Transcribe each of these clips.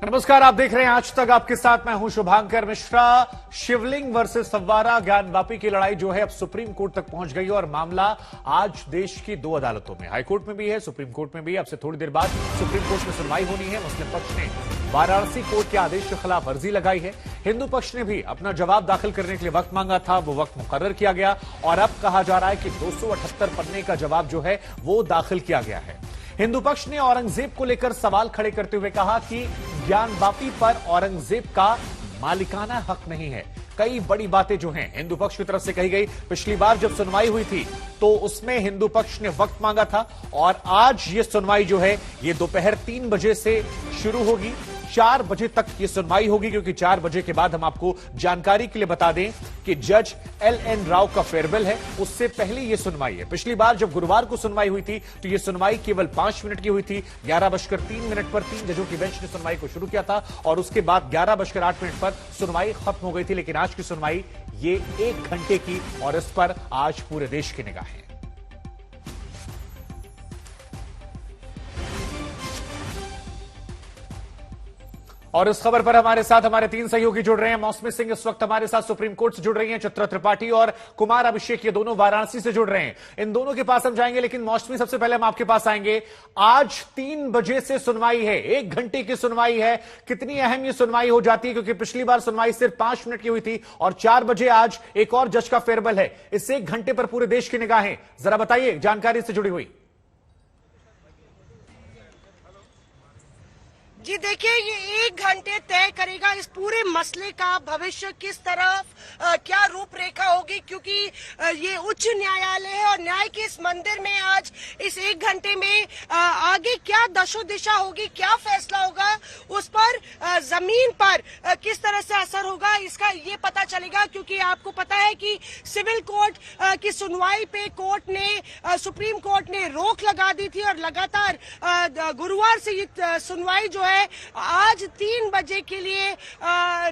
नमस्कार, आप देख रहे हैं आज तक। आपके साथ मैं हूं शुभांकर मिश्रा। शिवलिंग वर्सेस फव्वारा ज्ञानवापी की लड़ाई जो है अब सुप्रीम कोर्ट तक पहुंच गई और मामला आज देश की दो अदालतों में, हाईकोर्ट में भी है, सुप्रीम कोर्ट में भी। अब से थोड़ी देर बाद सुप्रीम कोर्ट में सुनवाई होनी है। मुस्लिम पक्ष ने वाराणसी कोर्ट के आदेश के खिलाफ अर्जी लगाई है। हिंदू पक्ष ने भी अपना जवाब दाखिल करने के लिए वक्त मांगा था, वो वक्त मुकर्रर किया गया और अब कहा जा रहा है कि 278 पन्ने का जवाब जो है वो दाखिल किया गया है। हिंदू पक्ष ने औरंगजेब को लेकर सवाल खड़े करते हुए कहा कि ज्ञानवापी पर औरंगजेब का मालिकाना हक नहीं है। कई बड़ी बातें जो हैं हिंदू पक्ष की तरफ से कही गई। पिछली बार जब सुनवाई हुई थी तो उसमें हिंदू पक्ष ने वक्त मांगा था और आज ये सुनवाई जो है ये दोपहर 3 बजे से शुरू होगी, 4 बजे तक ये सुनवाई होगी, क्योंकि 4 बजे के बाद हम आपको जानकारी के लिए बता दें कि जज LN राव का फेयरवेल है, उससे पहले ये सुनवाई है। पिछली बार जब गुरुवार को सुनवाई हुई थी तो ये सुनवाई केवल 5 मिनट की हुई थी। 11:03 पर 3 जजों की बेंच ने सुनवाई को शुरू किया था और उसके बाद 11:08 पर सुनवाई खत्म हो गई थी। लेकिन आज की सुनवाई ये 1 घंटे की और इस पर आज पूरे देश की निगाह है। और इस खबर पर हमारे साथ हमारे 3 सहयोगी जुड़ रहे हैं। मौसमी सिंह इस वक्त हमारे साथ सुप्रीम कोर्ट से जुड़ रही हैं, चित्रा त्रिपाठी और कुमार अभिषेक ये दोनों वाराणसी से जुड़ रहे हैं। इन दोनों के पास हम जाएंगे, लेकिन मौसमी सबसे पहले हम आपके पास आएंगे। आज 3 बजे से सुनवाई है, 1 घंटे की सुनवाई है। कितनी अहम ये सुनवाई हो जाती है, क्योंकि पिछली बार सुनवाई सिर्फ 5 मिनट की हुई थी और 4 बजे आज एक और जज का फेयरवेल है। इससे 1 घंटे पर पूरे देश की निगाहें। जरा बताइए जानकारी से जुड़ी हुई। जी देखिए, ये 1 घंटे तय करेगा इस पूरे मसले का भविष्य, किस तरफ क्या रूपरेखा होगी, क्योंकि ये उच्च न्यायालय है और न्याय के इस मंदिर में आज इस 1 घंटे में आगे क्या दशो दिशा होगी, क्या फैसला होगा, उस पर जमीन पर किस तरह से असर होगा, इसका ये पता चलेगा। क्योंकि आपको पता है कि सिविल कोर्ट की सुनवाई पे कोर्ट ने, सुप्रीम कोर्ट ने रोक लगा दी थी और लगातार गुरुवार से ये सुनवाई जो है आज 3 बजे के लिए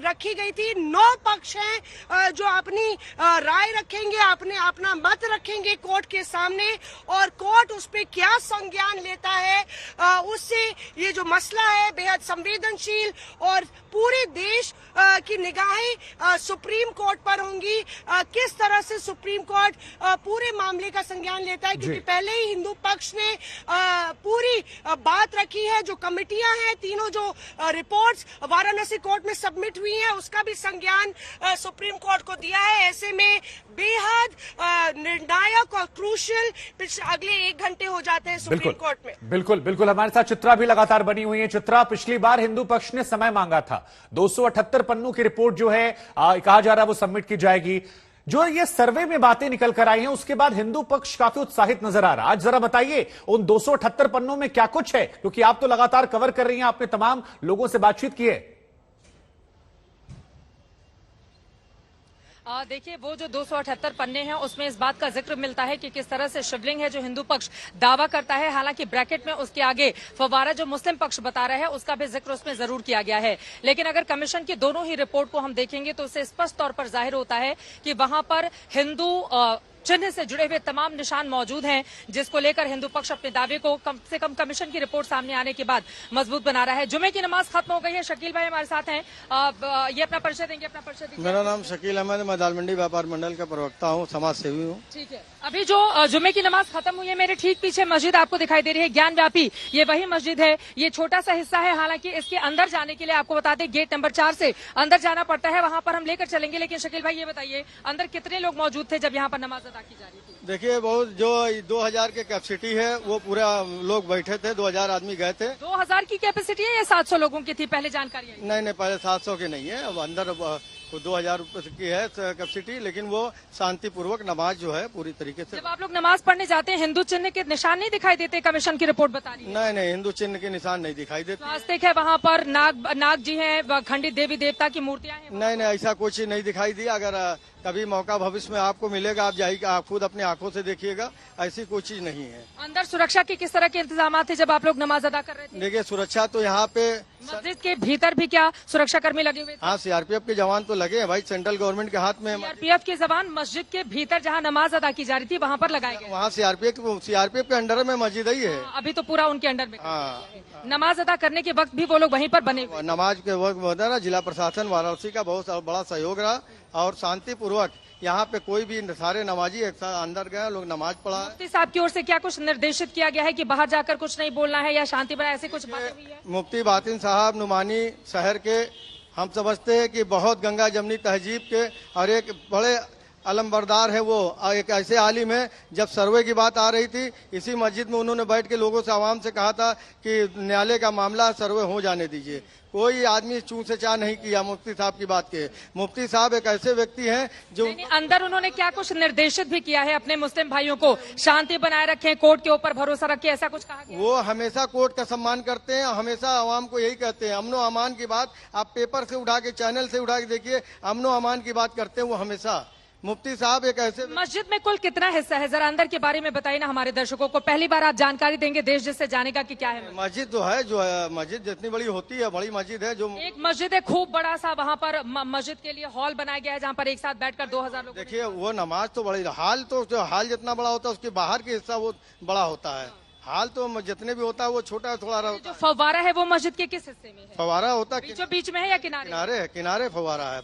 रखी गई थी। 9 पक्ष हैं जो अपनी राय रखेंगे, अपना मत रखेंगे कोर्ट के सामने और कोर्ट उस पे क्या संज्ञान लेता है, उससे ये जो मसला है बेहद संवेदनशील और पूरे देश की निगाहें सुप्रीम कोर्ट पर होंगी। किस तरह से सुप्रीम कोर्ट पूरे मामले का संज्ञान लेता है, क्योंकि पहले ही हिंदू पक्ष ने पूरी बात रखी है। जो कमिटियां हैं, तीनों जो रिपोर्ट्स वाराणसी कोर्ट में सबमिट हुई हैं, उसका भी संज्ञान सुप्रीम कोर्ट को दिया है। ऐसे में बेहद निर्णायक और क्रूशियल अगले 1 घंटे हो जाते हैं सुप्रीम कोर्ट में। बिल्कुल बिल्कुल, हमारे साथ चित्रा भी लगातार बनी हुई है। चित्रा, पिछली बार हिंदू पक्ष ने समय मांगा था, 278 पन्नों की रिपोर्ट जो है कहा जा रहा है वो सबमिट की जाएगी। जो ये सर्वे में बातें निकल कर आई हैं उसके बाद हिंदू पक्ष काफी उत्साहित नजर आ रहा है। आज जरा बताइए उन 278 पन्नों में क्या कुछ है, क्योंकि आप तो लगातार कवर कर रही हैं, आपने तमाम लोगों से बातचीत की है। देखिए, वो जो 278 पन्ने हैं उसमें इस बात का जिक्र मिलता है कि किस तरह से शिवलिंग है जो हिंदू पक्ष दावा करता है, हालांकि ब्रैकेट में उसके आगे फव्वारा जो मुस्लिम पक्ष बता रहा है उसका भी जिक्र उसमें जरूर किया गया है। लेकिन अगर कमीशन की दोनों ही रिपोर्ट को हम देखेंगे तो उससे स्पष्ट तौर पर जाहिर होता है कि वहां पर हिंदू चिन्ह से जुड़े हुए तमाम निशान मौजूद हैं, जिसको लेकर हिंदू पक्ष अपने दावे को कम से कम कमीशन की रिपोर्ट सामने आने के बाद मजबूत बना रहा है। जुमे की नमाज खत्म हो गई है। शकील भाई हमारे साथ हैं, ये अपना परिचय देंगे। अपना परिचय दीजिए। मेरा नाम शकील अहमद है, मैं दाल मंडी व्यापार मंडल का प्रवक्ता हूँ, समाज सेवी हूँ। ठीक है, अभी जो जुमे की नमाज खत्म हुई है, मेरे ठीक पीछे मस्जिद आपको दिखाई दे रही है ज्ञानव्यापी, ये वही मस्जिद है। ये छोटा सा हिस्सा है, हालांकि इसके अंदर जाने के लिए आपको बता दें गेट नंबर 4 से अंदर जाना पड़ता है, वहां पर हम लेकर चलेंगे। लेकिन शकील भाई ये बताइए, अंदर कितने लोग मौजूद थे जब यहाँ पर नमाज अदा की जा रही थी? देखिए, बहुत जो 2000 की कैपेसिटी है वो पूरा लोग बैठे थे, 2000 आदमी गए थे। 2000 की कैपेसिटी है या 700 लोगों की थी? पहले जानकारी है? नहीं, पहले 700 की नहीं है, अब अंदर 2000 की है कैपेसिटी, लेकिन वो शांतिपूर्वक नमाज जो है पूरी तरीके से। जब आप लोग नमाज पढ़ने जाते हैं हिंदू चिन्ह के निशान नहीं दिखाई देते? कमीशन की रिपोर्ट बता रही है। नहीं, हिंदू चिन्ह के निशान नहीं दिखाई देते। स्वास्तिक है वहाँ पर, नाग जी हैं, खंडित देवी देवता की मूर्तियां हैं? नहीं, ऐसा कुछ नहीं दिखाई दिया। अगर कभी मौका भविष्य में आपको मिलेगा, आप जाइए, आप खुद अपनी आंखों से देखिएगा, ऐसी कोई चीज नहीं है। अंदर सुरक्षा के किस तरह के इंतजाम थे जब आप लोग नमाज अदा कर रहे थे? देखिए, सुरक्षा तो यहाँ पे मस्जिद के भीतर भी क्या सुरक्षा कर्मी लगे हुए थे? हाँ, सीआरपीएफ के जवान तो लगे हैं भाई, सेंट्रल गवर्नमेंट के हाथ में है। सीआरपीएफ के जवान मस्जिद के भीतर जहां नमाज अदा की जा रही थी वहां पर लगाए गए। वहाँ सीआरपीएफ के अंडर में मस्जिद ही है। अभी तो पूरा उनके अंडर में। हाँ, नमाज अदा करने के वक्त भी वो लोग वहीं पर बने हुए। नमाज के वक्त होता है, जिला प्रशासन वाराणसी का बहुत बड़ा सहयोग रहा और शांतिपूर्वक यहाँ पे कोई भी सारे नमाजी एक साथ अंदर गए, लोग नमाज पढ़ा। मुफ्ती साहब की ओर से क्या कुछ निर्देशित किया गया है कि बाहर जाकर कुछ नहीं बोलना है या शांति बनाए, ऐसी कुछ बातें हुई है? मुफ्ती बातिन साहब नुमानी शहर के हम समझते हैं कि बहुत गंगा जमनी तहजीब के और एक बड़े अलमबरदार है। वो एक ऐसे आलिम है, जब सर्वे की बात आ रही थी इसी मस्जिद में उन्होंने बैठ के लोगों से आवाम से कहा था कि न्यायालय का मामला सर्वे हो जाने दीजिए। कोई आदमी चूं से चाह नहीं किया मुफ्ती साहब की बात के। मुफ्ती साहब एक ऐसे व्यक्ति हैं जो नहीं, अंदर उन्होंने क्या कुछ निर्देशित भी किया है अपने मुस्लिम भाइयों को, शांति बनाए रखें, कोर्ट के ऊपर भरोसा रखें, ऐसा कुछ कहा गया? वो हमेशा कोर्ट का सम्मान करते हैं, हमेशा आवाम को यही कहते हैं। अमनो अमान की बात आप पेपर से उठा के, चैनल से उठा के देखिए, अमनो अमान की बात करते हैं वो हमेशा। मुफ्ती साहब एक ऐसे मस्जिद में कुल कितना हिस्सा है, जरा अंदर के बारे में बताइए ना हमारे दर्शकों को। पहली बार आप जानकारी देंगे देश जिससे जानेगा कि क्या है। मस्जिद जो है मस्जिद जितनी बड़ी होती है, बड़ी मस्जिद है। जो एक मस्जिद है खूब बड़ा सा, वहाँ पर मस्जिद के लिए हॉल बनाया गया है जहाँ पर एक साथ बैठकर 2000 लोग। देखिए वो नमाज तो बड़ी, हाल तो जो हाल जितना बड़ा होता है उसके बाहर के हिस्सा वो बड़ा होता है। हाल तो जितने भी होता है वो छोटा थोड़ा रहता जो फव्वारा है वो मस्जिद के किस हिस्से में है? फवारा होता है जो बीच में है या किनारे? किनारे है, किनारे फवारा है।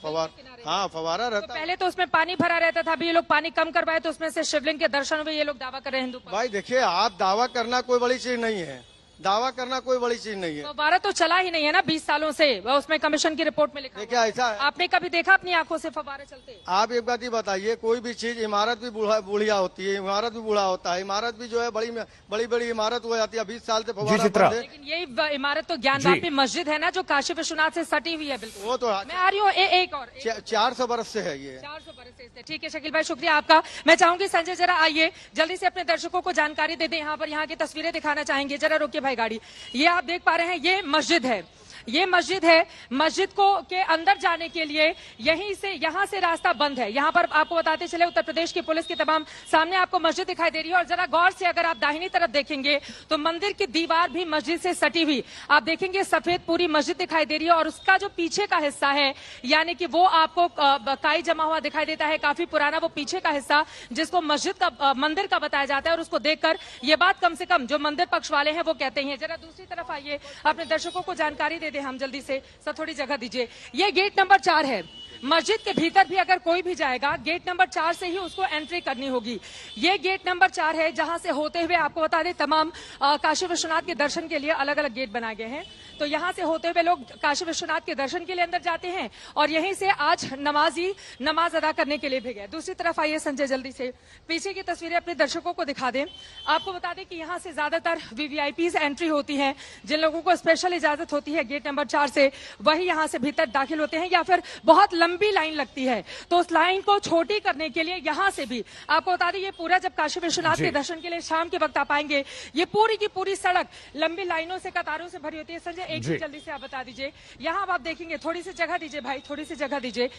हाँ, फवारा तो रहता है। पहले तो उसमें पानी भरा रहता था, अभी ये लोग पानी कम करवाए तो उसमें से शिवलिंग के दर्शन हुए, ये लोग दावा कर रहे हैं हिंदू। भाई देखिए, आप दावा करना कोई बड़ी चीज नहीं है, दावा करना कोई बड़ी चीज नहीं है। फव्वारा तो चला ही नहीं है ना 20 सालों से, उसमें कमीशन की रिपोर्ट में लिखा। देखिए ऐसा है, आपने कभी देखा अपनी आंखों से फव्वारे चलते? आप एक बात ही बताइए, कोई भी चीज, इमारत भी बुढ़िया होती है, इमारत भी बूढ़ा होता है, इमारत भी जो है बड़ी इमारत हो जाती है। 20 साल से फव्वारा बंद है। लेकिन यही इमारत तो ज्ञानवापी मस्जिद है ना, जो काशी विश्वनाथ से सटी हुई है। बिल्कुल वो तो मैं आ रही हूँ एक और 400 बरस से है ये। 400 बरस से। ठीक है शकील भाई, शुक्रिया आपका। मैं चाहूंगी संजय जरा आइए, जल्दी से अपने दर्शकों को जानकारी दे दें। यहाँ पर यहाँ की तस्वीरें दिखाना चाहेंगे, जरा रोकिए भाई गाड़ी। ये आप देख पा रहे हैं, ये मस्जिद है, ये मस्जिद है। मस्जिद को के अंदर जाने के लिए यहाँ से रास्ता बंद है। यहाँ पर आपको बताते चले, उत्तर प्रदेश की पुलिस की तमाम सामने आपको मस्जिद दिखाई दे रही है। और जरा गौर से अगर आप दाहिनी तरफ देखेंगे तो मंदिर की दीवार भी मस्जिद से सटी हुई आप देखेंगे, सफेद पूरी मस्जिद दिखाई दे रही है। और उसका जो पीछे का हिस्सा है, यानी कि वो आपको काई जमा हुआ दिखाई देता है, काफी पुराना वो पीछे का हिस्सा जिसको मस्जिद का मंदिर का बताया जाता है। और उसको देखकर ये बात कम से कम जो मंदिर पक्ष वाले हैं वो कहते हैं। जरा दूसरी तरफ आइए, अपने दर्शकों को जानकारी दे दें हम जल्दी से, सब थोड़ी जगह दीजिए। ये गेट नंबर 4 है। मस्जिद के भीतर भी अगर कोई भी जाएगा, गेट नंबर 4 से ही उसको एंट्री करनी होगी। ये गेट नंबर 4 है, जहां से होते हुए आपको बता दें तमाम काशी विश्वनाथ के दर्शन के लिए अलग अलग गेट बनाए गए हैं। तो यहां से होते हुए लोग काशी विश्वनाथ के दर्शन के लिए अंदर जाते हैं और यहीं से आज नमाज अदा करने के लिए भी गए। दूसरी तरफ आइए संजय, जल्दी से पीछे की तस्वीरें अपने दर्शकों को दिखा दें। आपको बता दें कि यहाँ से ज्यादातर वीवीआईपीज एंट्री होती है, जिन लोगों को स्पेशल इजाजत होती है गेट नंबर 4 से, वही यहाँ से भीतर दाखिल होते हैं। या फिर बहुत लंबी लाइन लगती है तो उस लाइन को छोटी करने के लिए यहाँ से भी आपको बता दें, ये पूरा जब काशी विश्वनाथ के दर्शन के लिए शाम के वक्त आप आएंगे, ये पूरी की पूरी सड़क लंबी लाइनों से, कतारों से भरी होती है। संजय एक चीज जल्दी से आप बता दीजिए, यहाँ आप देखेंगे, थोड़ी सी जगह दीजिए भाई, थोड़ी सी जगह दीजिए।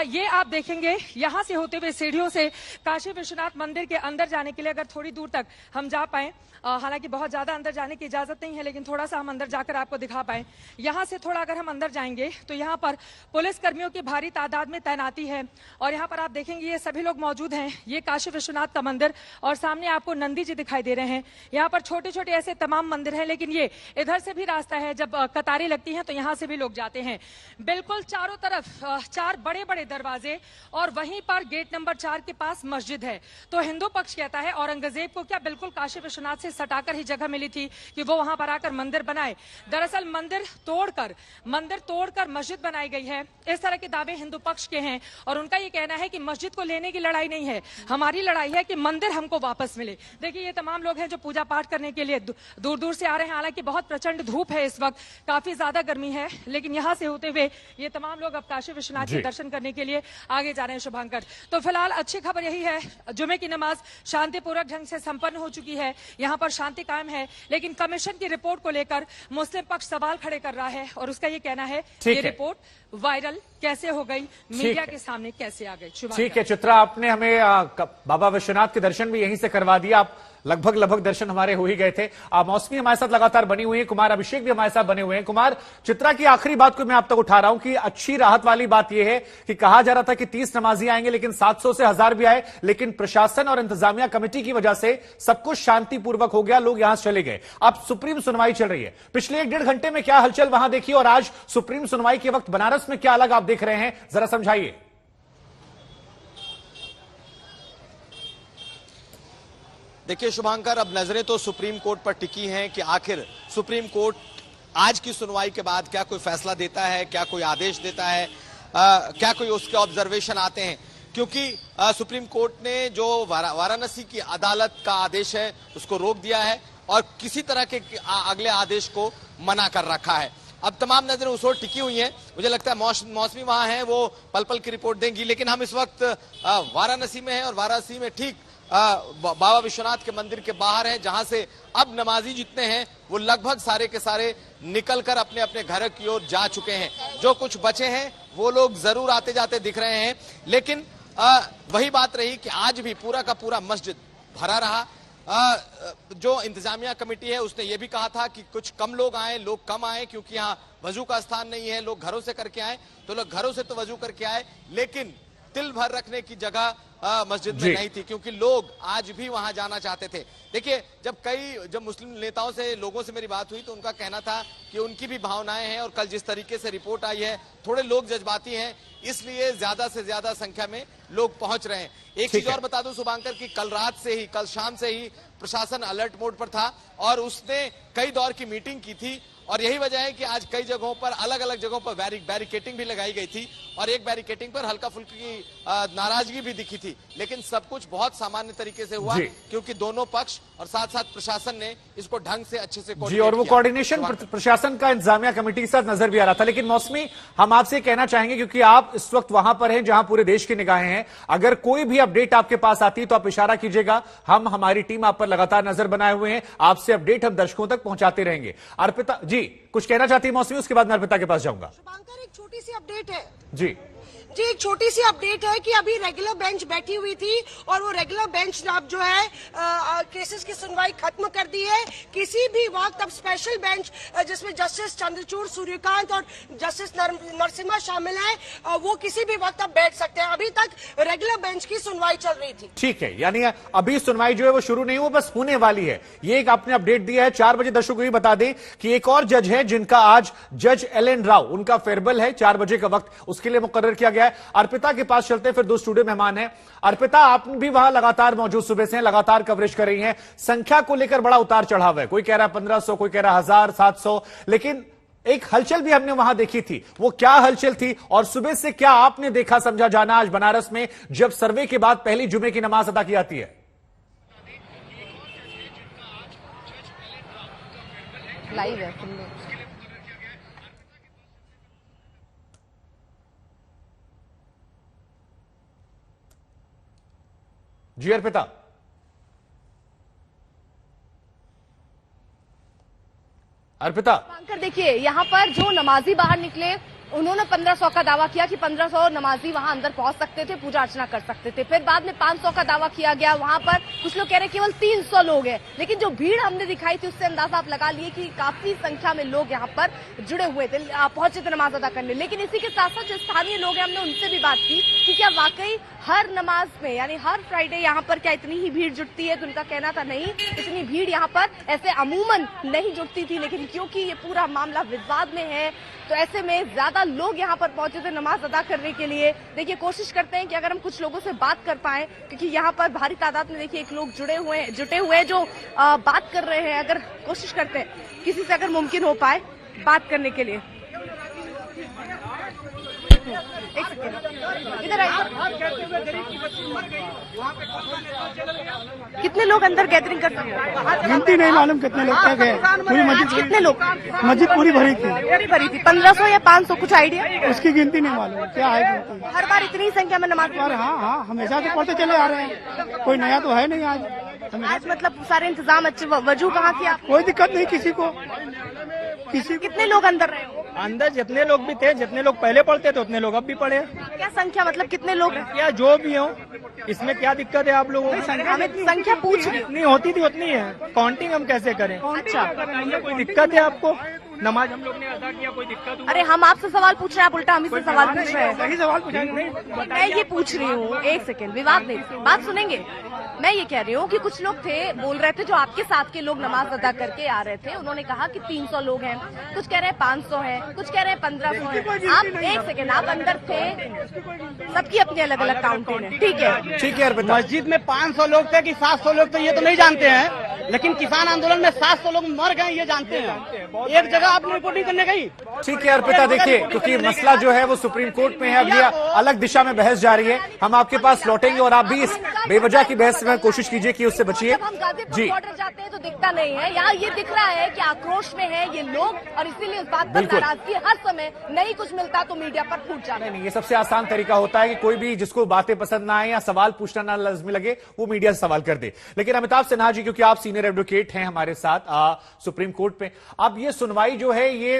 ये आप देखेंगे यहाँ से होते हुए सीढ़ियों से काशी विश्वनाथ मंदिर के अंदर जाने के लिए अगर थोड़ी दूर तक हम जा पाए, हालांकि बहुत ज्यादा अंदर जाने की इजाजत नहीं है, लेकिन थोड़ा सा हम अंदर जाकर आपको दिखा पाए। यहाँ से थोड़ा अगर हम अंदर जाएंगे तो यहाँ पर पुलिस कर्मियों की भारी तादाद में तैनाती है। और यहाँ पर आप देखेंगे ये सभी लोग मौजूद हैं। ये काशी विश्वनाथ का मंदिर और सामने आपको नंदी जी दिखाई दे रहे हैं। यहाँ पर छोटे छोटे ऐसे तमाम मंदिर हैं, लेकिन ये इधर से भी रास्ता है, जब कतारें लगती हैं तो यहाँ से भी लोग जाते हैं। बिल्कुल चारों तरफ 4 बड़े बड़े दरवाजे और वहीं पर गेट नंबर 4 के पास मस्जिद है। तो हिंदू पक्ष कहता है औरंगजेब को क्या बिल्कुल काशी विश्वनाथ से सटाकर ही जगह मिली थी कि वो वहां पर आकर मंदिर बनाए। दरअसल मंदिर तोड़कर मस्जिद बनाई गई है, इस तरह के दावे हिंदू पक्ष के हैं। और उनका ये कहना है कि मस्जिद को लेने की लड़ाई नहीं है, हमारी लड़ाई है कि मंदिर हमको वापस मिले। देखिए ये तमाम लोग हैं जो पूजा पाठ करने के लिए दूर दूर से आ रहे हैं। हालांकि बहुत प्रचंड धूप है इस वक्त, काफी ज्यादा गर्मी है, लेकिन यहाँ से होते हुए ये तमाम लोग अब काशी विश्वनाथ के दर्शन करने के लिए आगे जा रहे हैं। शुभांकर, तो फिलहाल अच्छी खबर यही है, जुमे की नमाज शांतिपूर्वक ढंग से संपन्न हो चुकी है, यहाँ पर शांति कायम है। लेकिन कमीशन की रिपोर्ट को लेकर मुस्लिम पक्ष सवाल खड़े कर रहा है और उसका ये कहना है ये रिपोर्ट वायरल कैसे हो गई, मीडिया के सामने कैसे आ गई। ठीक है चित्रा, आपने हमें बाबा विश्वनाथ के दर्शन भी यहीं से करवा दिया। आप लगभग दर्शन हमारे हो ही गए थे। मौसमी हमारे साथ लगातार बनी हुई है, कुमार अभिषेक भी हमारे साथ बने हुए हैं। कुमार, चित्रा की आखिरी बात को मैं आप तक उठा रहा हूं कि अच्छी राहत वाली बात यह है कि कहा जा रहा था कि 30 नमाजी आएंगे, लेकिन 700 से 1000 भी आए, लेकिन प्रशासन और इंतजामिया कमेटी की वजह से सब कुछ शांतिपूर्वक हो गया, लोग यहां से चले गए। अब सुप्रीम सुनवाई चल रही है, पिछले 1-1.5 घंटे में क्या हलचल वहां देखी और आज सुप्रीम सुनवाई के वक्त बनारस में क्या अलग आप देख रहे हैं, जरा समझाइए। देखिए शुभांकर, अब नजरें तो सुप्रीम कोर्ट पर टिकी हैं कि आखिर सुप्रीम कोर्ट आज की सुनवाई के बाद क्या कोई फैसला देता है, क्या कोई आदेश देता है, क्या कोई उसके ऑब्जर्वेशन आते हैं। क्योंकि सुप्रीम कोर्ट ने जो वाराणसी की अदालत का आदेश है उसको रोक दिया है और किसी तरह के अगले आदेश को मना कर रखा है। अब तमाम नजरें उस ओर टिकी हुई हैं। मुझे लगता है मौसमी वहां है, वो पल पल की रिपोर्ट देंगी, लेकिन हम इस वक्त वाराणसी में हैं और वाराणसी में ठीक बाबा विश्वनाथ के मंदिर के बाहर हैं, जहां से अब नमाजी जितने हैं वो लगभग सारे के सारे निकलकर अपने अपने घर की ओर जा चुके हैं। जो कुछ बचे हैं वो लोग जरूर आते जाते दिख रहे हैं, लेकिन वही बात रही कि आज भी पूरा का पूरा मस्जिद भरा रहा। जो इंतजामिया कमेटी है उसने ये भी कहा था कि कुछ कम लोग आए, लोग कम आए, क्योंकि यहाँ वजू का स्थान नहीं है, लोग घरों से करके आए, तो लोग घरों से तो वजू करके आए, लेकिन तिल भर रखने की जगह मस्जिद में नहीं थी, क्योंकि लोग आज भी वहां जाना चाहते थे। देखिए, जब मुस्लिम नेताओं से, लोगों से मेरी बात हुई तो उनका कहना था कि उनकी भी भावनाएं हैं और कल जिस तरीके से रिपोर्ट आई है, थोड़े लोग जज्बाती हैं, इसलिए ज्यादा से ज्यादा संख्या में लोग पहुंच रहे हैं। एक चीज और बता दूं शुभांकर की कल शाम से ही प्रशासन अलर्ट मोड पर था और उसने कई दौर की मीटिंग की थी और यही वजह है कि आज कई जगहों पर, अलग अलग जगहों पर बैरिकेटिंग भी लगाई गई थी और एक बैरिकेटिंग पर हल्का फुल्की नाराजगी भी दिखी थी, लेकिन सब कुछ बहुत सामान्य तरीके से हुआ क्योंकि दोनों पक्ष और साथ साथ प्रशासन ने इसको ढंग से अच्छे से जी, और वो कोऑर्डिनेशन प्रशासन का इंतजामिया कमेटी के साथ नजर भी आ रहा था। लेकिन मौसमी, हम आपसे कहना चाहेंगे, क्योंकि आप इस वक्त वहां पर हैं जहां पूरे देश की निगाहें हैं, अगर कोई भी अपडेट आपके पास आती है तो आप इशारा कीजिएगा, हमारी टीम आप पर लगातार नजर बनाए हुए हैं, आपसे अपडेट हम दर्शकों तक पहुंचाते रहेंगे। अर्पिता जी कुछ कहना चाहती है मौसमी, उसके बाद मैं अर्पिता के पास जाऊंगा। शुभांकर, एक छोटी सी अपडेट है जी, एक छोटी सी अपडेट है कि अभी रेगुलर बेंच बैठी हुई थी और वो रेगुलर बेंच ने अब जो है केसेस की सुनवाई खत्म कर दी है। किसी भी वक्त अब स्पेशल बेंच जिसमें जस्टिस चंद्रचूड़ सूर्यकांत और जस्टिस नरसिम्हा शामिल हैं, वो किसी भी वक्त अब बैठ सकते हैं। अभी तक रेगुलर बेंच की सुनवाई चल रही थी। ठीक है, यानी अभी सुनवाई जो है वो शुरू नहीं, वो बस होने वाली है, ये एक आपने अपडेट दिया है। 4 बजे दर्शकों को ये बता दें कि एक और जज है जिनका आज जज एल.एन. राव, उनका फेयरवेल है, 4 बजे का वक्त उसके लिए मुकर्रर किया गया है। अर्पिता के पास चलते हैं, फिर 2 स्टूडियो मेहमान हैं। अर्पिता, आप भी वहां लगातार मौजूद, सुबह से लगातार कवरेज कर रही हैं, संख्या को लेकर बड़ा उतार चढ़ाव है, कोई कह रहा है 1500, कोई कह रहा है 1000, 700, लेकिन एक हलचल भी हमने वहां देखी थी। वो क्या हलचल थी और सुबह से क्या आपने देखा समझा जाना आज बनारस में, जब सर्वे के बाद पहली जुमे की नमाज अदा की जाती है? लाइव है जी अर्पिता। देखिए, यहाँ पर जो नमाजी बाहर निकले उन्होंने 1500 का दावा किया कि 1500 नमाजी वहां अंदर पहुंच सकते थे, पूजा अर्चना कर सकते थे। फिर बाद में 500 का दावा किया गया। वहां पर कुछ लोग कह रहे हैं केवल 300 लोग हैं, लेकिन जो भीड़ हमने दिखाई थी उससे अंदाजा आप लगा लिए कि काफी संख्या में लोग यहाँ पर जुड़े हुए थे, पहुंचे थे नमाज अदा करने। लेकिन इसी के साथ साथ जो स्थानीय लोग हैं, हमने उनसे भी बात की कि क्या वाकई हर नमाज में, यानी हर फ्राइडे यहाँ पर क्या इतनी ही भीड़ जुटती है? तो उनका कहना था नहीं, इतनी भीड़ यहाँ पर ऐसे अमूमन नहीं जुटती थी, लेकिन क्योंकि ये पूरा मामला विवाद में है तो ऐसे में ज्यादा लोग यहाँ पर पहुंचे थे नमाज अदा करने के लिए। देखिए, कोशिश करते हैं कि अगर हम कुछ लोगों से बात कर पाए, क्योंकि यहाँ पर भारी तादाद में देखिए एक लोग जुटे हुए जो बात कर रहे हैं। अगर कोशिश करते हैं किसी से अगर मुमकिन हो पाए बात करने के लिए। इधर आइए। कितने लोग अंदर गैदरिंग कर सकते हैं? गिनती नहीं मालूम कितने लोग तक है। पूरी मस्जिद, कितने लोग? मस्जिद पूरी भरी थी। 1500 या 500, कुछ आइडिया? उसकी गिनती नहीं मालूम क्या है गिनती। हर बार इतनी संख्या में नमाज? हाँ, हमेशा से पढ़ते चले आ रहे हैं, कोई नया तो है नहीं आज मतलब सारे इंतजाम अच्छे। वजू कहाँ की? आप कोई दिक्कत नहीं किसी को। कितने लोग अंदर रहे? अंदर जितने लोग भी थे, जितने लोग पहले पढ़ते थे उतने लोग अब भी पढ़े। क्या संख्या, मतलब कितने लोग हैं? क्या जो भी हो, इसमें क्या दिक्कत है आप लोगों को? संख्या पूछ रही हूँ। जितनी होती थी उतनी है, काउंटिंग हम कैसे करें? अच्छा, कोई दिक्कत है आपको? नमाज हम लोग ने अदा किया, कोई दिक्कत? अरे हम आपसे सवाल पूछ रहे हैं, आप उल्टा हम इससे सवाल पूछ रहे हैं। सही सवाल पूछा नहीं। मैं ये पूछ रही हूँ, एक सेकंड, विवाद नहीं, बात सुनेंगे। मैं ये कह रही हूँ कि कुछ लोग थे, बोल रहे थे, जो आपके साथ के लोग नमाज अदा करके आ रहे थे, उन्होंने कहा कि 300 लोग हैं, कुछ कह रहे हैं 500 हैं, कुछ कह रहे हैं 1500 हैं। आप एक सेकंड, आप अंदर थे, सबकी अपनी अलग अलग काउंटिंग है, ठीक है? ठीक है। मस्जिद में 500 लोग थे कि 700 लोग थे ये तो नहीं जानते हैं, लेकिन किसान आंदोलन में 700 लोग मर गए ये जानते हैं। एक जगह आपने रिपोर्टिंग करने गई। ठीक है अर्पिता, देखिए क्योंकि मसला जो है वो सुप्रीम कोर्ट में है, अब ये अलग दिशा में बहस जारी है, हम आपके पास लौटेंगे और आप भी इस बेवजह की बहस में कोशिश कीजिए कि उससे बचिए। जब हम गाजीपुर बॉर्डर जाते हैं तो दिखता नहीं है, यहाँ ये दिख रहा है कि आक्रोश में है ये लोग, और इसीलिए इस बात पर नाराजगी हर समय, नहीं कुछ मिलता तो मीडिया पर फूट जाता है। नहीं, ये सबसे आसान तरीका होता है कि कोई भी जिसको बातें पसंद ना आए या सवाल पूछना ना लाजमी लगे, वो मीडिया से सवाल कर दे। लेकिन अमिताभ सिन्हा जी, क्योंकि आप सीनियर एडवोकेट हैं हमारे साथ सुप्रीम कोर्ट में, अब ये सुनवाई जो है ये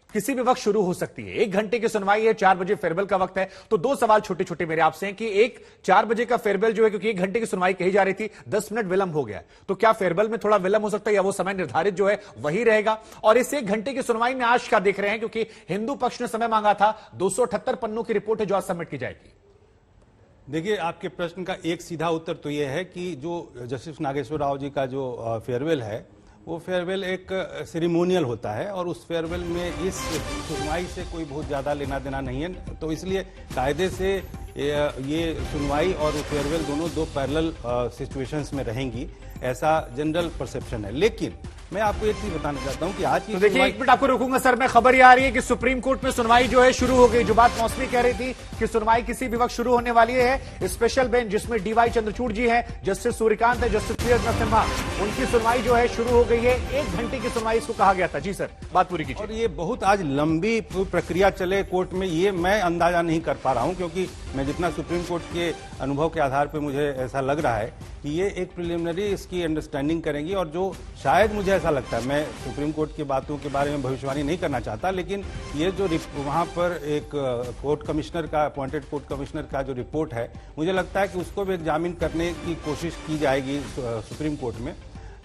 किसी भी वक्त शुरू हो सकती है। 1 घंटे की सुनवाई है, 4 बजे फेयरवेल का वक्त है, तो 2 सवाल छोटे छोटे मेरे आपसे हैं कि एक, 4 बजे का फेयरवेल जो है, क्योंकि 1 घंटे की सुनवाई कही जा रही थी, 10 मिनट विलंब हो गया, तो क्या फेयरवेल में थोड़ा विलंब हो सकता है या वो समय निर्धारित जो है वही रहेगा? और इस 1 घंटे की सुनवाई में आज क्या देख रहे हैं, क्योंकि हिंदू पक्ष ने समय मांगा था, 278 पन्नों की रिपोर्ट है जो आज सबमिट की जाएगी। देखिए, आपके प्रश्न का एक सीधा उत्तर तो यह है कि जो जस्टिस नागेश्वर राव जी का जो फेयरवेल है, वो फेयरवेल एक सेरिमोनियल होता है और उस फेयरवेल में इस सुनवाई से कोई बहुत ज़्यादा लेना देना नहीं है, तो इसलिए कायदे से ये सुनवाई और फेयरवेल दोनों 2 पैरेलल सिचुएशंस में रहेंगी, ऐसा जनरल परसेप्शन है। लेकिन मैं आपको एक चीज बताना चाहता हूं कि आज की तो देखिए, 1 मिनट आपको रुकूंगा सर, मैं खबर ये आ रही है कि सुप्रीम कोर्ट में सुनवाई जो है शुरू हो गई। जो बात मौसमी कह रही थी कि सुनवाई किसी भी वक्त शुरू होने वाली है, स्पेशल बेंच जिसमें डीवाई चंद्रचूड़ जी हैं, जस्टिस सूर्यकांत है, जस्टिस प्रियंका सिन्हा, उनकी सुनवाई जो है शुरू हो गई है। 1 घंटे की सुनवाई इसको कहा गया था। जी सर, बात पूरी कीजिए। और ये बहुत आज लंबी प्रक्रिया चले कोर्ट में, ये मैं अंदाजा नहीं कर पा रहा हूं, क्योंकि मैं जितना सुप्रीम कोर्ट के अनुभव के आधार पर मुझे ऐसा लग रहा है कि ये एक प्रिलिमिनरी इसकी अंडरस्टैंडिंग करेंगी, और जो शायद मुझे ऐसा लगता है, मैं सुप्रीम कोर्ट की बातों के बारे में भविष्यवाणी नहीं करना चाहता, लेकिन ये जो वहां पर एक कोर्ट कमिश्नर का, अपॉइंटेड कोर्ट कमिश्नर का जो रिपोर्ट है, मुझे लगता है कि उसको भी एग्जामिन करने की कोशिश की जाएगी सुप्रीम कोर्ट में।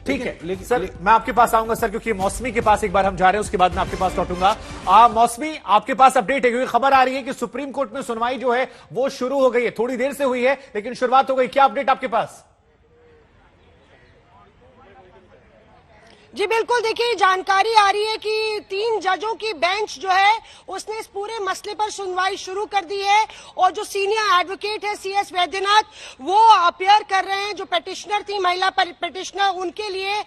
ठीक है सर, मैं आपके पास आऊंगा सर, क्योंकि मौसमी के पास एक बार हम जा रहे हैं, उसके बाद मैं आपके पास लौटूंगा। मौसमी, आपके पास अपडेट है, क्योंकि खबर आ रही है कि सुप्रीम कोर्ट में सुनवाई जो है वो शुरू हो गई है, थोड़ी देर से हुई है लेकिन शुरुआत हो गई। क्या अपडेट आपके पास? जी बिल्कुल, देखिए जानकारी आ रही है कि 3 जजों की बेंच जो है उसने इस पूरे मसले पर सुनवाई शुरू कर दी है, और जो सीनियर एडवोकेट है CS वैद्यनाथ, वो अपियर कर रहे हैं, जो पेटिशनर थी, महिला पेटिशनर, उनके लिए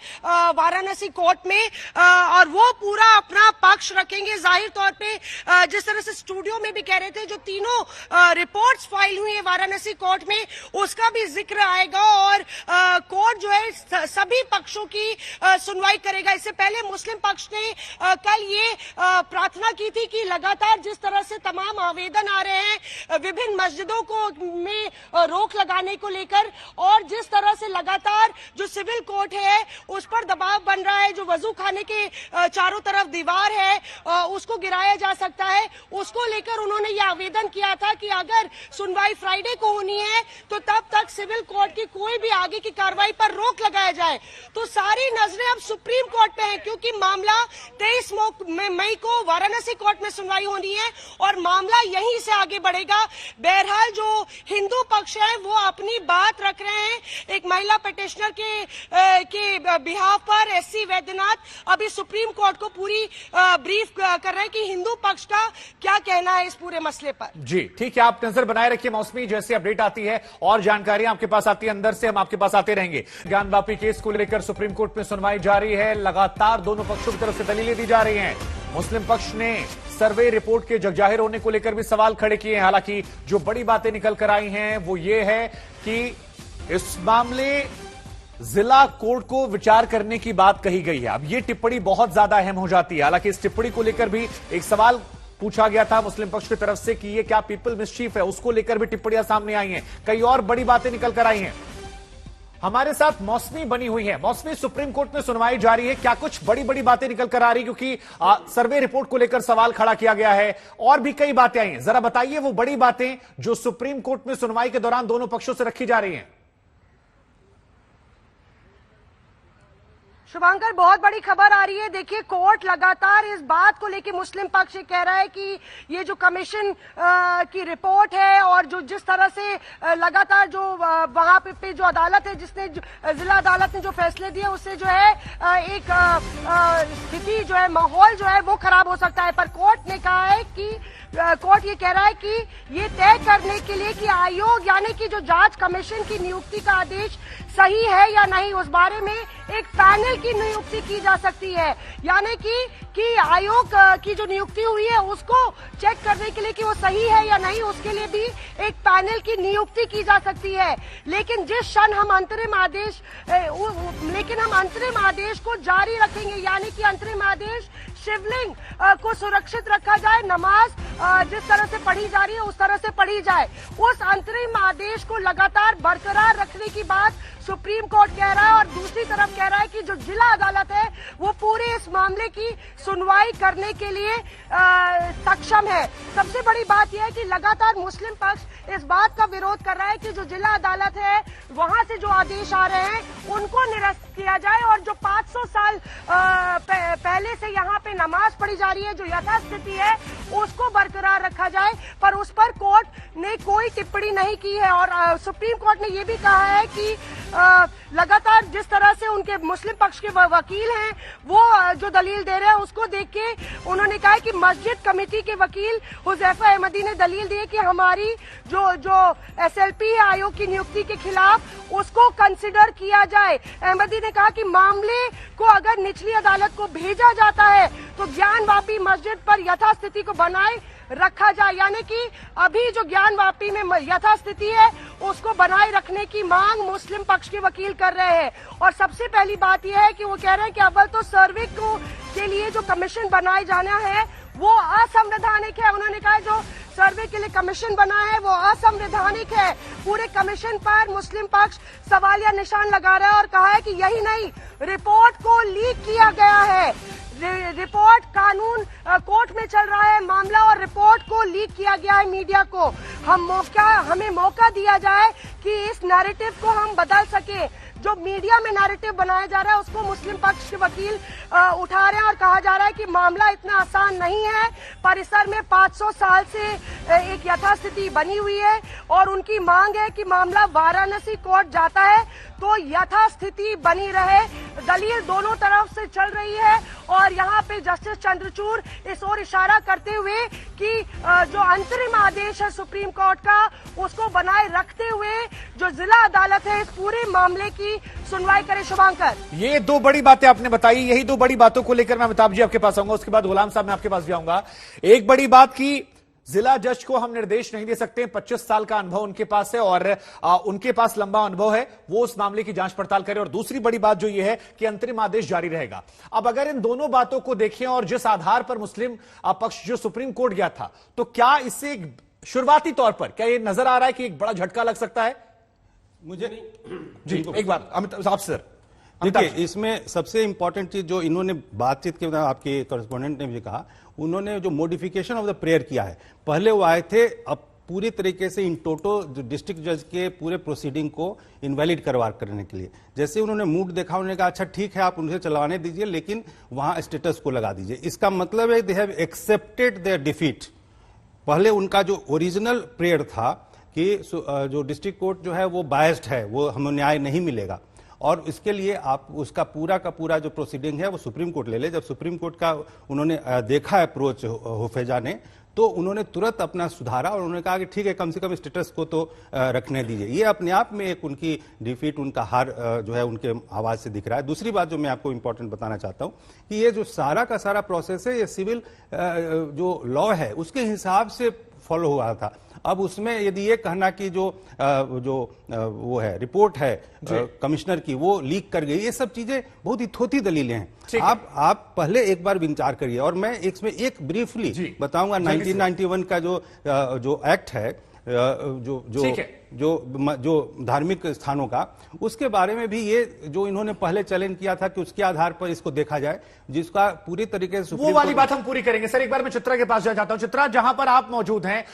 वाराणसी कोर्ट में, और वो पूरा अपना पक्ष रखेंगे। जाहिर तौर पे जिस तरह से स्टूडियो में भी कह रहे थे, जो तीनों रिपोर्ट्स फाइल हुई है वाराणसी कोर्ट में, उसका भी जिक्र आएगा, और कोर्ट जो है सभी पक्षों की सुनवाई करेगा। इससे पहले मुस्लिम पक्ष ने कल ये प्रार्थना की थी कि लगातार जिस तरह से तमाम आवेदन आ रहे हैं विभिन्न मस्जिदों को में रोक लगाने को लेकर, और जिस तरह से लगातार जो सिविल कोर्ट है उस पर दबाव बन रहा है, जो वजू खाने के चारों तरफ दीवार है उसको गिराया जा सकता है, उसको लेकर उन्होंने ये आवेदन किया था कि अगर सुनवाई फ्राइडे को होनी है तो तब तक सिविल कोर्ट की कोई भी आगे की कार्रवाई पर रोक लगाया जाए। तो सारी नजरें अब सुप्रीम कोर्ट पे है, क्योंकि मामला 23 मई को वाराणसी कोर्ट में सुनवाई होनी है और मामला यहीं से आगे बढ़ेगा। बहरहाल जो हिंदू पक्ष है वो अपनी बात रख रहे हैं। एक महिला पिटिशनर के बिहाफ पर SC वैद्यनाथ अभी सुप्रीम कोर्ट को पूरी ब्रीफ कर रहे हैं कि हिंदू पक्ष का क्या कहना है इस पूरे मसले पर। जी ठीक है, आप नजर बनाए रखिए मौसमी, जैसे अपडेट आती है और जानकारी आपके पास आती है अंदर से, हम आपके पास आते रहेंगे। ज्ञान वापी केस को लेकर सुप्रीम कोर्ट में सुनवाई जारी है, लगातार दोनों पक्षों की तरफ से दलीलें दी जा रही हैं। मुस्लिम पक्ष ने सर्वे रिपोर्ट के जगजाहिर होने को लेकर भी सवाल खड़े किए हैं। हालांकि जो बड़ी बातें निकल कर आई हैं वो ये है कि इस मामले जिला कोर्ट को विचार करने की बात कही गई है। अब ये टिप्पणी बहुत ज्यादा अहम हो जाती है। हालांकि इस टिप्पणी को लेकर भी एक सवाल पूछा गया था मुस्लिम पक्ष की तरफ से कि ये क्या पीपल मिसचीफ है, उसको लेकर भी टिप्पणियां सामने आई हैं। कई और बड़ी बातें निकल कर आई हैं। हमारे साथ मौसमी बनी हुई है। मौसमी, सुप्रीम कोर्ट में सुनवाई जारी है, क्या कुछ बड़ी बड़ी बातें निकल कर आ रही, क्योंकि सर्वे रिपोर्ट को लेकर सवाल खड़ा किया गया है और भी कई बातें आई हैं। जरा बताइए वो बड़ी बातें जो सुप्रीम कोर्ट में सुनवाई के दौरान दोनों पक्षों से रखी जा रही हैं। शुभांकर, बहुत बड़ी खबर आ रही है। देखिए, कोर्ट लगातार इस बात को लेकर मुस्लिम पक्ष कह रहा है कि ये जो कमीशन की रिपोर्ट है और जो जिस तरह से लगातार जो वहां पे जो अदालत है, जिसने जिला अदालत ने जो फैसले दिए, उससे जो है एक स्थिति जो है, माहौल जो है वो खराब हो सकता है। पर कोर्ट ने कहा है कि कोर्ट ये कह रहा है कि ये तय करने के लिए कि आयोग यानी कि जो जांच कमीशन की नियुक्ति का आदेश सही है या नहीं, उस बारे में एक पैनल की नियुक्ति की जा सकती है। यानी कि आयोग की जो नियुक्ति हुई है उसको चेक करने के लिए कि वो सही है या नहीं, उसके लिए भी एक पैनल की नियुक्ति की जा सकती है। लेकिन जिस क्षण हम अंतरिम आदेश को जारी रखेंगे, यानी कि अंतरिम आदेश शिवलिंग को सुरक्षित रखा जाए, नमाज जिस तरह से पढ़ी जा रही है उस तरह से पढ़ी जाए, उस अंतरिम आदेश को लगातार बरकरार रखने की बात सुप्रीम कोर्ट कह रहा है। और दूसरी तरफ कह रहा है कि जो जिला अदालत है वो पूरे इस मामले की सुनवाई करने के लिए सक्षम है। सबसे बड़ी बात यह है कि लगातार मुस्लिम पक्ष इस बात का विरोध कर रहा है कि जो जिला अदालत है वहां से जो आदेश आ रहे हैं उनको निरस्त किया जाए और जो 500 साल पहले से यहाँ पे नमाज पढ़ी जा रही है, जो यथास्थिति है, उसको बरकरार रखा जाए। पर उस पर कोर्ट ने कोई टिप्पणी नहीं की है। और सुप्रीम कोर्ट ने ये भी कहा है कि लगातार जिस तरह से उनके मुस्लिम पक्ष के वकील हैं वो जो दलील दे रहे हैं उसको देख के उन्होंने कहा कि मस्जिद कमेटी के वकील हुजैफा अहमदी ने दलील दी है कि हमारी जो एसएलपी है आयोग की नियुक्ति के खिलाफ, उसको कंसिडर किया जाए। अहमदी ने कहा कि मामले को अगर निचली अदालत को भेजा जाता है तो ज्ञानवापी मस्जिद पर यथास्थिति को बनाए रखा जाए। यानी कि अभी जो ज्ञानवापी में यथास्थिति है उसको बनाए रखने की मांग मुस्लिम पक्ष के वकील कर रहे हैं। और सबसे पहली बात यह है कि वो कह रहे हैं कि अव्वल तो सर्वे के लिए जो कमीशन बनाए जाना है वो असंवैधानिक है। उन्होंने कहा जो सर्वे के लिए कमीशन बना है वो असंवैधानिक है। पूरे कमीशन पर मुस्लिम पक्ष सवालिया निशान लगा रहा है और कहा है कि यही नहीं, रिपोर्ट को लीक किया गया है। रिपोर्ट कानून कोर्ट में चल रहा है मामला और रिपोर्ट को लीक किया गया है मीडिया को। हमें मौका दिया जाए कि इस नैरेटिव को हम बदल सके। जो मीडिया में नैरेटिव बनाया जा रहा है उसको मुस्लिम पक्ष के वकील उठा रहे हैं और कहा जा रहा है कि मामला इतना आसान नहीं है। परिसर में 500 साल से एक यथास्थिति बनी हुई है और उनकी मांग है कि मामला वाराणसी कोर्ट जाता है तो यथास्थिति बनी रहे। दलील दोनों तरफ से चल रही है और यहाँ पे जस्टिस चंद्रचूड़ इस ओर इशारा करते हुए कि जो अंतरिम आदेश है सुप्रीम कोर्ट का उसको बनाए रखते हुए जो जिला अदालत है इस पूरे मामले की सुनवाई करे। शुभांकर, ये दो बड़ी बातें आपने बताई, यही दो बड़ी बातों को लेकर मैं अमिताभ जी आपके पास आऊंगा, उसके बाद गुलाम साहब मैं आपके पास भी आऊंगा। एक बड़ी बात की जिला जज को हम निर्देश नहीं दे सकते, 25 साल का अनुभव उनके पास है और उनके पास लंबा अनुभव है, वो उस मामले की जांच पड़ताल करें। और दूसरी बड़ी बात जो ये है कि अंतरिम आदेश जारी रहेगा। अब अगर इन दोनों बातों को देखें और जिस आधार पर मुस्लिम पक्ष जो सुप्रीम कोर्ट गया था, तो क्या इससे शुरुआती तौर पर क्या ये नजर आ रहा है कि एक बड़ा झटका लग सकता है? मुझे जी एक बार अमिताभ साहब सर, देखिए इसमें सबसे इंपॉर्टेंट चीज जो इन्होंने बातचीत के आपके कॉरेस्पोंडेंट ने भी कहा, उन्होंने जो मॉडिफिकेशन ऑफ द प्रेयर किया है। पहले वो आए थे, अब पूरी तरीके से इन टोटो जो डिस्ट्रिक्ट जज के पूरे प्रोसीडिंग को इनवैलिड करने के लिए, जैसे उन्होंने मूड देखा, उन्होंने कहा अच्छा ठीक है आप उनसे चलवाने दीजिए लेकिन वहां स्टेटस को लगा दीजिए। इसका मतलब है they have accepted their defeat. पहले उनका जो ओरिजिनल प्रेयर था कि जो डिस्ट्रिक्ट कोर्ट जो है वो बायस्ड है, वो हमें न्याय नहीं मिलेगा और इसके लिए आप उसका पूरा का पूरा जो प्रोसीडिंग है वो सुप्रीम कोर्ट ले ले। जब सुप्रीम कोर्ट का उन्होंने देखा अप्रोच हुफैजा ने, तो उन्होंने तुरंत अपना सुधारा और उन्होंने कहा कि ठीक है कम से कम स्टेटस को तो रखने दीजिए। ये अपने आप में एक उनकी डिफीट, उनका हार जो है उनके आवाज से दिख रहा है। दूसरी बात जो मैं आपको इंपॉर्टेंट बताना चाहता हूं कि ये जो सारा का सारा प्रोसेस है ये सिविल जो लॉ है उसके हिसाब से फॉलो हुआ था। अब उसमें यदि ये कहना कि जो वो है रिपोर्ट है कमिश्नर की वो लीक कर गई, ये सब चीजें बहुत ही थोथी दलीलें हैं। आप पहले एक बार विचार करिए और मैं इसमें एक ब्रीफली बताऊंगा। 1991 का जो एक्ट है जो धार्मिक स्थानों का, उसके बारे में भी ये जो इन्होंने पहले चैलेंज किया था कि उसके आधार पर इसको देखा जाए, जिसका पूरी तरीके से वो वाली बात हम पूरी करेंगे। सर एक बार मैं चित्रा के पास जाना चाहता हूं। चित्रा, जहां पर आप मौजूद हैं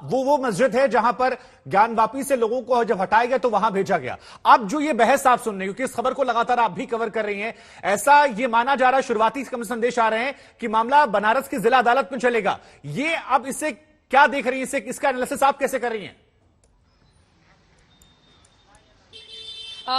वो मस्जिद है जहां पर ज्ञानवापी से लोगों को जब हटाया गया तो वहां भेजा गया। अब जो ये बहस आप सुन रहे हैं, क्योंकि इस खबर को लगातार आप भी कवर कर रही हैं, ऐसा ये माना जा रहा है, शुरुआती संदेश आ रहे हैं कि मामला बनारस की जिला अदालत में चलेगा। ये अब इसे क्या देख रही है, इसका एनालिसिस आप कैसे कर रही हैं?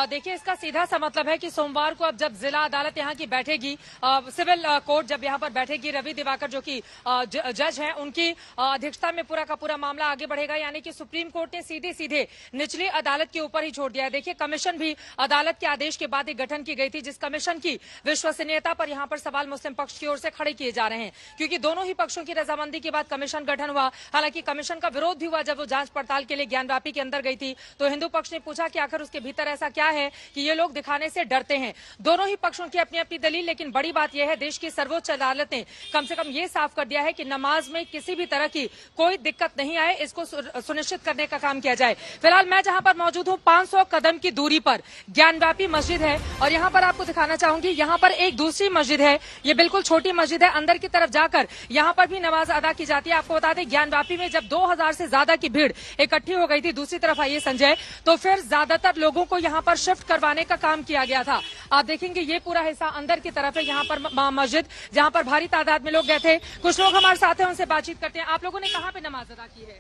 देखिए, इसका सीधा सा मतलब है कि सोमवार को अब जब जिला अदालत यहाँ की बैठेगी, सिविल कोर्ट जब यहाँ पर बैठेगी, रवि दिवाकर जो कि जज हैं, उनकी अध्यक्षता में पूरा का पूरा मामला आगे बढ़ेगा। यानी कि सुप्रीम कोर्ट ने सीधे सीधे निचली अदालत के ऊपर ही छोड़ दिया है। देखिए, कमीशन भी अदालत के आदेश के बाद ही गठन की गई थी, जिस कमीशन की विश्वसनीयता पर यहाँ पर सवाल मुस्लिम पक्ष की ओर से खड़े किए जा रहे हैं, क्योंकि दोनों ही पक्षों की रजामंदी के बाद कमीशन गठन हुआ। हालांकि कमीशन का विरोध भी हुआ जब वो जांच पड़ताल के लिए ज्ञानवापी के अंदर गई थी, तो हिंदू पक्ष ने पूछा कि आखिर उसके भीतर ऐसा क्या है कि ये लोग दिखाने से डरते हैं। दोनों ही पक्षों की अपनी अपनी दलील, लेकिन बड़ी बात यह है, देश की सर्वोच्च अदालत ने कम से कम ये साफ कर दिया है कि नमाज में किसी भी तरह की कोई दिक्कत नहीं आए, इसको सुनिश्चित करने का काम किया जाए। फिलहाल मैं जहां पर मौजूद हूं, 500 कदम की दूरी पर ज्ञानवापी मस्जिद है, और यहां पर आपको दिखाना चाहूंगी, यहां पर एक दूसरी मस्जिद है। ये बिल्कुल छोटी मस्जिद है, अंदर की तरफ जाकर यहां पर भी नमाज अदा की जाती है। आपको बता दें, ज्ञानवापी में जब 2000 से ज्यादा की भीड़ इकट्ठी हो गई थी, दूसरी तरफ आइए संजय, तो फिर ज्यादातर लोगों को यहां पर शिफ्ट करवाने का काम किया गया था। आप देखेंगे ये पूरा हिस्सा अंदर की तरफ है, यहाँ पर मस्जिद जहाँ पर भारी तादाद में लोग गए थे। कुछ लोग हमारे साथ हैं, उनसे बातचीत करते हैं। आप लोगों ने कहाँ पे नमाज अदा की है?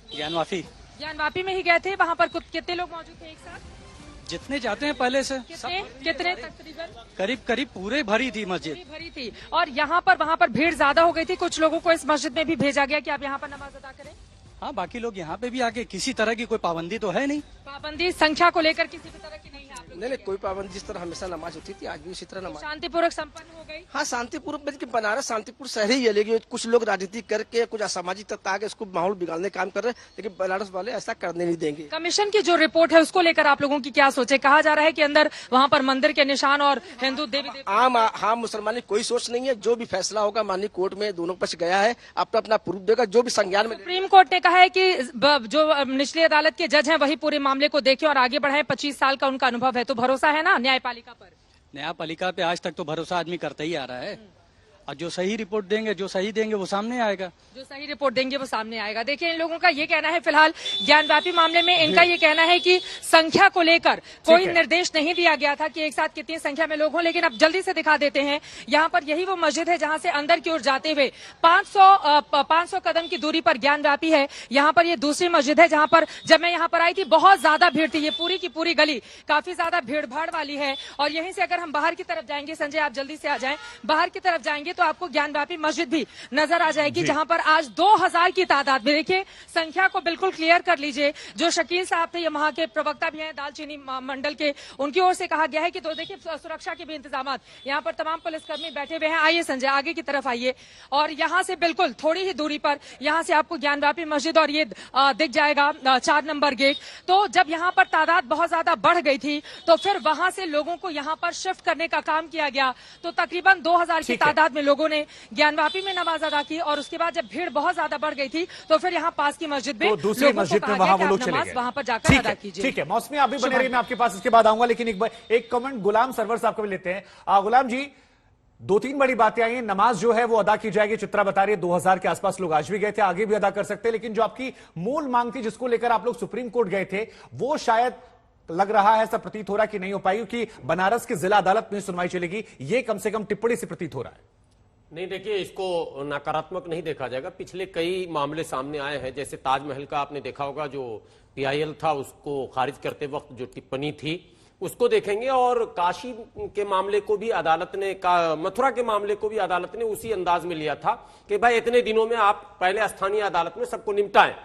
ज्ञानवापी में ही गए थे। वहाँ पर कितने लोग मौजूद थे एक साथ? जितने जाते हैं पहले से। कितने तकरीबन? करीब पूरे भरी थी मस्जिद, भरी थी। और यहाँ पर वहाँ पर भीड़ ज्यादा हो गई थी। कुछ लोगों को इस मस्जिद में भी भेजा गया कि आप यहाँ पर नमाज अदा करें। हाँ, बाकी लोग यहाँ पे भी आके, किसी तरह की कोई पाबंदी तो है नहीं। पाबंदी संख्या को लेकर किसी भी तरह की नहीं है? नहीं, कोई पाबंदी, जिस तरह हमेशा नमाज होती थी आज भी उसी तरह नमाज शांतिपूर्वक संपन्न हो गई। हाँ, शांतिपूर्वक, बल्कि बनारस शांतिपूर्ण शहर ही है, लेकिन कुछ लोग राजनीति करके, कुछ असामाजिक तत्व आगे उसको माहौल बिगाड़ने का काम कर रहे हैं, लेकिन बनारस वाले ऐसा करने नहीं देंगे। कमीशन की जो रिपोर्ट है उसको लेकर आप लोगों की क्या सोचे? कहा जा रहा है कि अंदर वहाँ पर मंदिर के निशान और हिंदू देवी आम मुसलमान की कोई सोच नहीं है। जो भी फैसला होगा माननीय कोर्ट में दोनों पक्ष गया है, अपना अपना प्रूफ देगा, जो भी संज्ञान में। सुप्रीम कोर्ट ने कहा है कि जो निचली अदालत के जज हैं वही पूरे मामले को देखें और आगे बढ़ाएं। 25 साल का उनका अनुभव है, तो भरोसा है ना न्यायपालिका पर? न्यायपालिका पे आज तक तो भरोसा आदमी करता ही आ रहा है, और जो सही रिपोर्ट देंगे, जो सही देंगे वो सामने आएगा। जो सही रिपोर्ट देंगे वो सामने आएगा। देखिए, इन लोगों का ये कहना है, फिलहाल ज्ञानवापी मामले में इनका ये कहना है कि संख्या को लेकर कोई निर्देश नहीं दिया गया था कि एक साथ कितनी संख्या में लोग हों। लेकिन अब जल्दी से दिखा देते हैं, यहाँ पर यही वो मस्जिद है जहाँ से अंदर की ओर जाते हुए 500 कदम की दूरी पर ज्ञानवापी है। यहाँ पर ये दूसरी मस्जिद है जहाँ पर जब मैं यहाँ पर आई थी बहुत ज्यादा भीड़ थी। ये पूरी की पूरी गली काफी ज्यादा भीड़ भाड़ वाली है। और यहीं से अगर हम बाहर की तरफ जाएंगे, संजय आप जल्दी से आ जाएं, बाहर की तरफ जाएंगे तो आपको ज्ञानवापी मस्जिद भी नजर आ जाएगी, जहां पर आज 2000 की तादाद में। देखिए, संख्या को बिल्कुल क्लियर कर लीजिए। जो शकील साहब थे, ये वहां के प्रवक्ता भी हैं दालचीनी मंडल के, उनकी ओर से कहा गया है कि तो देखिए सुरक्षा के भी इंतजाम, यहाँ पर तमाम पुलिसकर्मी बैठे हुए हैं। आइए संजय, आगे की तरफ आइए, और यहाँ से बिल्कुल थोड़ी ही दूरी पर यहाँ से आपको ज्ञानवापी मस्जिद और ये दिख जाएगा 4 नंबर गेट। तो जब यहाँ पर तादाद बहुत ज्यादा बढ़ गई थी, तो फिर वहां से लोगों को यहाँ पर शिफ्ट करने का काम किया गया। तो तकरीबन 2000 की तादाद में लोगों ने ज्ञानवापी में नमाज अदा की, और उसके बाद जब भीड़ बहुत ज्यादा बढ़ गई थी तो फिर यहाँ पास की मस्जिद में, तो दूसरी मस्जिद में वहां वो लोग चले गए। वहां पर जाकर अदा कीजिए। ठीक है मौसमी, आप भी बने रहिए, मैं आपके पास इसके बाद आऊंगा। लेकिन एक कमेंट गुलाम सरवर साहब का भी लेते हैं। गुलाम जी, 2-3 बड़ी बातें आई हैं। नमाज जो है वो अदा की जाएगी, चित्रा बता रही है 2000 के आसपास लोग आज भी गए थे, आगे भी अदा कर सकते हैं। लेकिन जो आपकी मूल मांग थी, जिसको लेकर आप लोग सुप्रीम कोर्ट गए थे, वो शायद लग रहा है, ऐसा प्रतीत हो रहा है कि नहीं हो पाएगी, क्योंकि बनारस की जिला अदालत में सुनवाई चलेगी। ये कम से कम टिप्पणी से प्रतीत हो रहा है। नहीं, देखिए, इसको नकारात्मक नहीं देखा जाएगा। पिछले कई मामले सामने आए हैं, जैसे ताजमहल का आपने देखा होगा, जो PIL था उसको खारिज करते वक्त जो टिप्पणी थी उसको देखेंगे। और काशी के मामले को भी अदालत ने, मथुरा के मामले को भी अदालत ने उसी अंदाज में लिया था कि भाई इतने दिनों में आप पहले स्थानीय अदालत में सबको निपटाएं।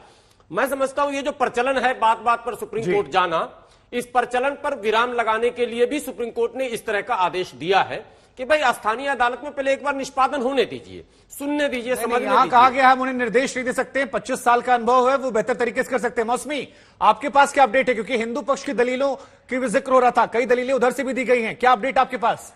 मैं समझता हूं ये जो प्रचलन है बात बात पर सुप्रीम कोर्ट जाना, इस प्रचलन पर विराम लगाने के लिए भी सुप्रीम कोर्ट ने इस तरह का आदेश दिया है कि भाई स्थानीय अदालत में पहले एक बार निष्पादन होने दीजिए, सुनने दीजिए, समझने दीजिए। यहां कहा गया हम उन्हें निर्देश नहीं दे सकते, 25 साल का अनुभव है, वो बेहतर तरीके से कर सकते हैं। मौसमी, आपके पास क्या अपडेट है? क्योंकि हिंदू पक्ष की दलीलों की भी जिक्र हो रहा था, कई दलीलें उधर से भी दी गई हैं, क्या अपडेट आपके पास?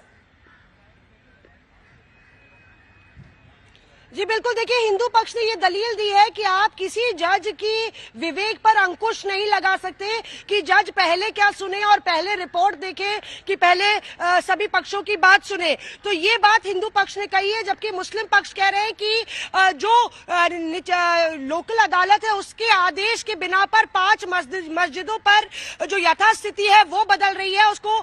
जी बिल्कुल, देखिए हिंदू पक्ष ने ये दलील दी है कि आप किसी जज की विवेक पर अंकुश नहीं लगा सकते कि जज पहले क्या सुने और पहले रिपोर्ट देखे कि पहले सभी पक्षों की बात सुने। तो ये बात हिंदू पक्ष ने कही है, जबकि मुस्लिम पक्ष कह रहे हैं कि जो लोकल अदालत है उसके आदेश के बिना पर 5 मस्जिदों पर जो यथास्थिति है वो बदल रही है, उसको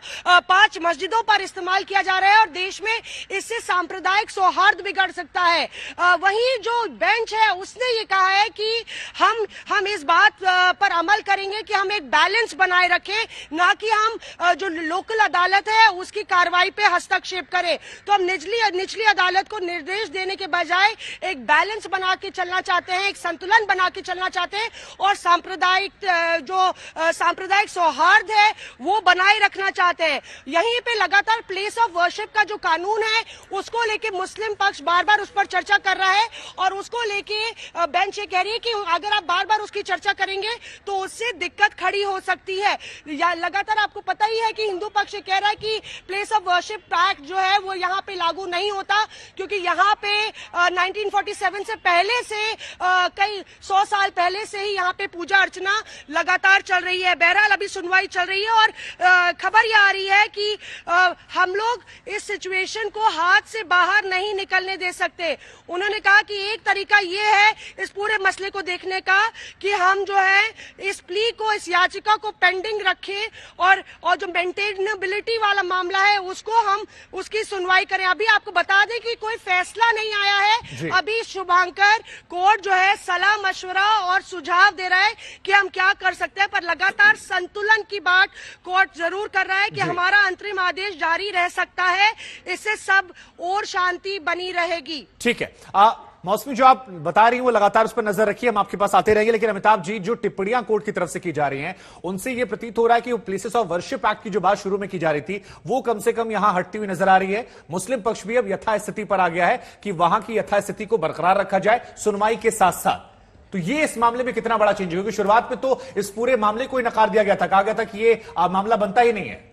5 मस्जिदों पर इस्तेमाल किया जा रहा है और देश में इससे सांप्रदायिक सौहार्द बिगड़ सकता है। वहीं जो बेंच है उसने ये कहा है कि हम इस बात पर अमल करेंगे कि हम एक बैलेंस बनाए रखें, ना कि हम जो लोकल अदालत है उसकी कार्रवाई पे हस्तक्षेप करें। तो हम निचली अदालत को निर्देश देने के बजाय एक बैलेंस बना के चलना चाहते हैं, एक संतुलन बना के चलना चाहते हैं और सांप्रदायिक सौहार्द है वो बनाए रखना चाहते हैं। यहीं पे लगातार प्लेस ऑफ वर्शिप का जो कानून है उसको लेके मुस्लिम पक्ष बार बार उस पर चर्चा कर रहा है और उसको लेके बेंच ये कह रही है कि अगर आप बार बार उसकी चर्चा करेंगे तो उससे दिक्कत खड़ी हो सकती है। या लगातार आपको पता ही है कि हिंदू पक्ष कह रहा है कि प्लेस ऑफ वर्शिप एक्ट जो है वो यहाँ पे लागू नहीं होता, क्योंकि यहाँ पे 1947 से पहले से कई 100 साल पहले से ही यहाँ पे पूजा अर्चना लगातार चल रही है। बहरहाल अभी सुनवाई चल रही है और खबर यह आ रही है कि हम लोग इस सिचुएशन को हाथ से बाहर नहीं निकलने दे सकते। उन्होंने कहा कि एक तरीका ये है इस पूरे मसले को देखने का कि हम जो है इस प्ली को, इस याचिका को पेंडिंग रखें और जो मेंटेनेबिलिटी वाला मामला है उसको हम उसकी सुनवाई करें। अभी आपको बता दें कि कोई फैसला नहीं आया है। अभी शुभांकर कोर्ट जो है सलाह मशवरा और सुझाव दे रहा है कि हम क्या कर सकते हैं, पर लगातार संतुलन की बात कोर्ट जरूर कर रहा है कि हमारा अंतरिम आदेश जारी रह सकता है, इससे सब और शांति बनी रहेगी। ठीक है, मौसमी जो आप बता रही हैं वो लगातार उस पर नजर रखिए, हम आपके पास आते रहेंगे। लेकिन अमिताभ जी, जो टिप्पणियां कोर्ट की तरफ से की जा रही हैं उनसे ये प्रतीत हो रहा है कि वो प्लेसेस ऑफ वर्शिप एक्ट की जो बात शुरू में की जा रही थी वो कम से कम यहां हटती हुई नजर आ रही है। मुस्लिम पक्ष भी अब यथास्थिति पर आ गया है कि वहां की यथास्थिति को बरकरार रखा जाए सुनवाई के साथ साथ। तो ये इस मामले में कितना बड़ा चेंज है, क्योंकि शुरुआत में तो इस पूरे मामले को ही नकार दिया गया था, कहा गया था कि ये मामला बनता ही नहीं है।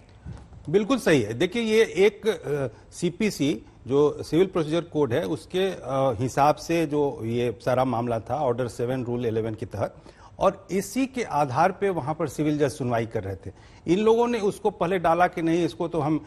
बिल्कुल सही है। देखिए, ये एक सीपीसी जो सिविल प्रोसीजर कोड है उसके हिसाब से जो ये सारा मामला था ऑर्डर 7 रूल 11 के तहत, और इसी के आधार पे वहां पर सिविल जज सुनवाई कर रहे थे। इन लोगों ने उसको पहले डाला कि नहीं, इसको तो हम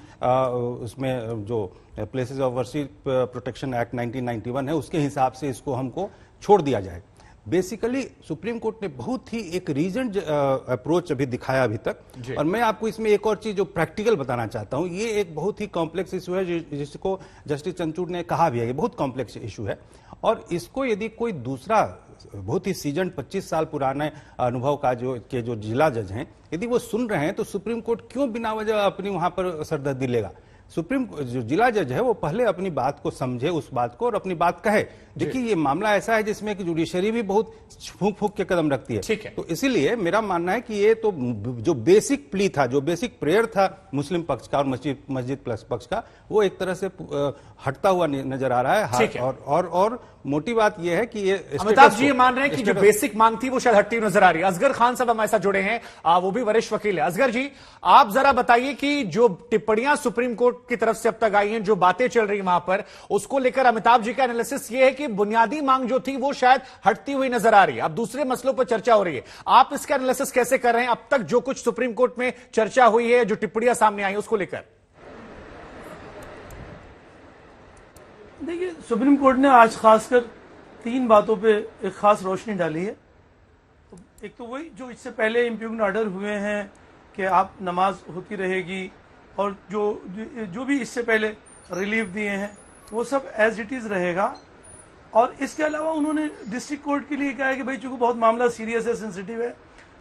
उसमें जो places of worship protection act 1991 है उसके हिसाब से इसको हमको छोड़ दिया जाए। बेसिकली सुप्रीम कोर्ट ने बहुत ही एक रीजन अप्रोच अभी दिखाया अभी तक। और मैं आपको इसमें एक और चीज जो प्रैक्टिकल बताना चाहता हूं, ये एक बहुत ही कॉम्प्लेक्स इशू है जिसको जस्टिस चंद्रचूड़ ने कहा भी है, ये बहुत कॉम्प्लेक्स इशू है। और इसको यदि कोई दूसरा बहुत ही सीजन 25 साल पुराने अनुभव का जो जिला जज हैं, यदि वो सुन रहे हैं तो सुप्रीम कोर्ट क्यों बिना वजह अपनी वहां पर सरदर्दी लेगा। सुप्रीम जो जिला जज है वो पहले अपनी बात को समझे, उस बात को, और अपनी बात कहे। देखिए, ये मामला ऐसा है जिसमें कि जुडिशरी भी बहुत फूंक फूंक के कदम रखती है। ठीक है। तो इसीलिए मेरा मानना है कि ये तो जो बेसिक प्ली था, जो बेसिक प्रेयर था मुस्लिम पक्ष का और मस्जिद प्लस पक्ष का, वो एक तरह से हटता हुआ नजर आ रहा है। और मोटी बात यह है कि ये अमिताभ जी ये मान रहे हैं कि जो बेसिक मांग थी वो शायद हटती हुई नजर आ रही है। असगर खान साहब हमारे साथ जुड़े हैं, वो भी वरिष्ठ वकील है। असगर जी, आप जरा बताइए कि जो टिप्पणियां सुप्रीम कोर्ट की तरफ से अब तक आई हैं, जो बातें चल रही वहां पर, उसको लेकर अमिताभ जी का एनालिसिस ये है कि बुनियादी मांग जो थी वो शायद हटती हुई नजर आ रही है, अब दूसरे मसलों पर चर्चा हो रही है। आप इसका एनालिसिस कैसे कर रहे हैं अब तक जो कुछ सुप्रीम कोर्ट में चर्चा हुई है, जो टिप्पणियां सामने आई उसको लेकर? देखिए, सुप्रीम कोर्ट ने आज खासकर 3 बातों पे एक खास रोशनी डाली है। एक तो वही जो इससे पहले इम्प्यूग्न ऑर्डर हुए हैं कि आप नमाज होती रहेगी, और जो भी इससे पहले रिलीफ दिए हैं वो सब एज इट इज रहेगा। और इसके अलावा उन्होंने डिस्ट्रिक्ट कोर्ट के लिए कहा है कि भाई चूंकि बहुत मामला सीरियस है, सेंसिटिव है,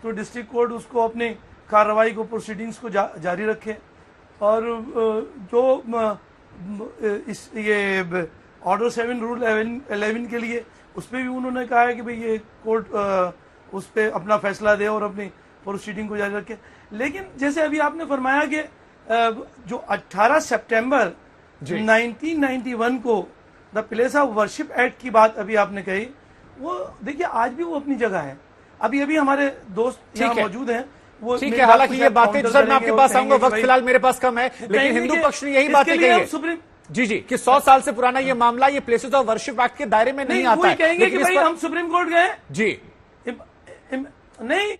तो डिस्ट्रिक्ट कोर्ट उसको अपनी कार्रवाई को, प्रोसीडिंग्स को जारी रखे। और जो ये ऑर्डर 7 रूल 11 के लिए उस पर भी उन्होंने कहा है कि भाई ये कोर्ट उस पर अपना फैसला दे और अपनी प्रोसीडिंग को जारी रखे। लेकिन जैसे अभी आपने फरमाया कि जो 18 सितंबर 1991 को the place of worship act की बात अभी आपने कही, वो देखिए आज भी वो अपनी जगह है। अभी हमारे दोस्त यहाँ मौजूद हैं, वो ठीक है। हालांकि ये बातें सर मैं आपके पास आऊंगा, वक्त फिलहाल मेरे पास कम है, लेकिन हिंदू पक्ष ने यही बातें कही है। जी जी कि 100 साल से पुराना ये मामला ये प्लेसेस ऑफ वर्शिप एक्ट के दायरे में नहीं आता है। कहेंगे कि लेकिन इस भाई पर- हम सुप्रीम कोर्ट गए जी नहीं